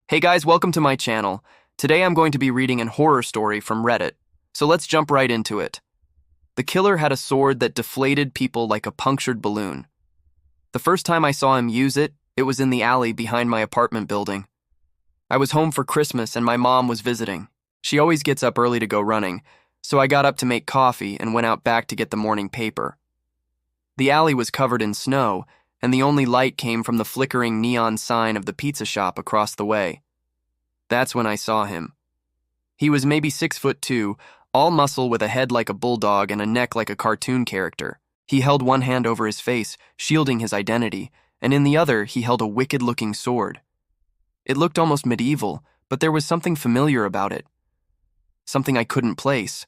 Hey guys, welcome to my channel. Today I'm going to be reading a horror story from Reddit, so let's jump right into it. The killer had a sword that deflated people like a punctured balloon. The first time I saw him use it, it was in the alley behind my apartment building. I was home for Christmas and my mom was visiting. She always gets up early to go running, so I got up to make coffee and went out back to get the morning paper. The alley was covered in snow, and the only light came from the flickering neon sign of the pizza shop across the way. That's when I saw him. He was maybe 6'2", all muscle with a head like a bulldog and a neck like a cartoon character. He held one hand over his face, shielding his identity, and in the other he held a wicked-looking sword. It looked almost medieval, but there was something familiar about it. Something I couldn't place.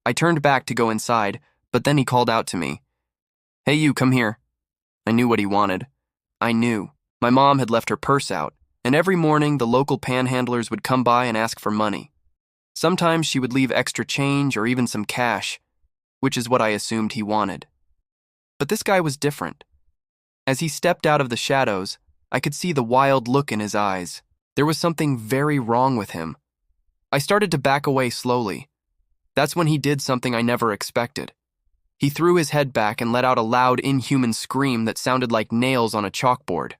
I turned back to go inside, but then he called out to me. "Hey you, come here." I knew what he wanted. I knew. My mom had left her purse out, and every morning the local panhandlers would come by and ask for money. Sometimes she would leave extra change or even some cash, which is what I assumed he wanted. But this guy was different. As he stepped out of the shadows, I could see the wild look in his eyes. There was something very wrong with him. I started to back away slowly. That's when he did something I never expected. He threw his head back and let out a loud, inhuman scream that sounded like nails on a chalkboard.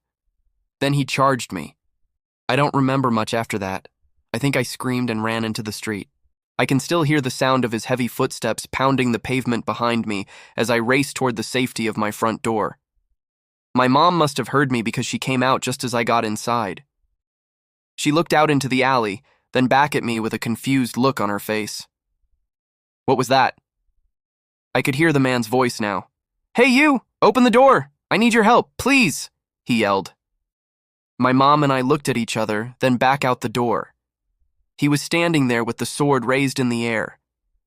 Then he charged me. I don't remember much after that. I think I screamed and ran into the street. I can still hear the sound of his heavy footsteps pounding the pavement behind me as I raced toward the safety of my front door. My mom must have heard me because she came out just as I got inside. She looked out into the alley, then back at me with a confused look on her face. "What was that?" I could hear the man's voice now. "Hey you! Open the door! I need your help, please!" he yelled. My mom and I looked at each other, then back out the door. He was standing there with the sword raised in the air,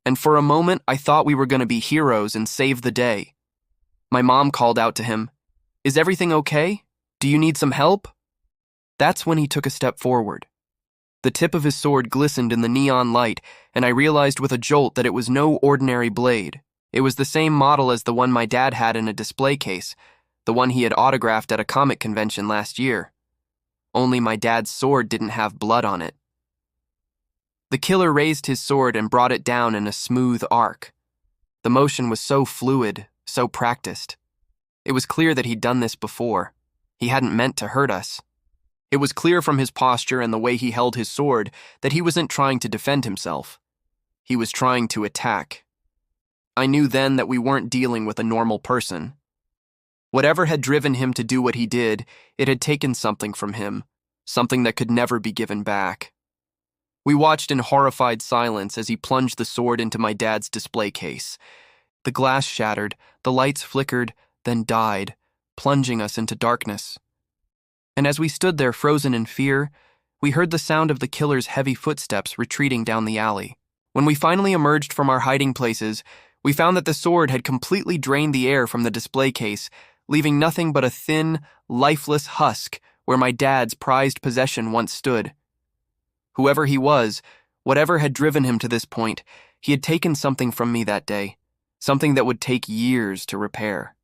and for a moment I thought we were going to be heroes and save the day. My mom called out to him, "Is everything okay? Do you need some help?" That's when he took a step forward. The tip of his sword glistened in the neon light, and I realized with a jolt that it was no ordinary blade. It was the same model as the one my dad had in a display case, the one he had autographed at a comic convention last year. Only my dad's sword didn't have blood on it. The killer raised his sword and brought it down in a smooth arc. The motion was so fluid, so practiced. It was clear that he'd done this before. He hadn't meant to hurt us. It was clear from his posture and the way he held his sword that he wasn't trying to defend himself. He was trying to attack. I knew then that we weren't dealing with a normal person. Whatever had driven him to do what he did, it had taken something from him, something that could never be given back. We watched in horrified silence as he plunged the sword into my dad's display case. The glass shattered, the lights flickered, then died, plunging us into darkness. And as we stood there frozen in fear, we heard the sound of the killer's heavy footsteps retreating down the alley. When we finally emerged from our hiding places, we found that the sword had completely drained the air from the display case, leaving nothing but a thin, lifeless husk where my dad's prized possession once stood. Whoever he was, whatever had driven him to this point, he had taken something from me that day, something that would take years to repair.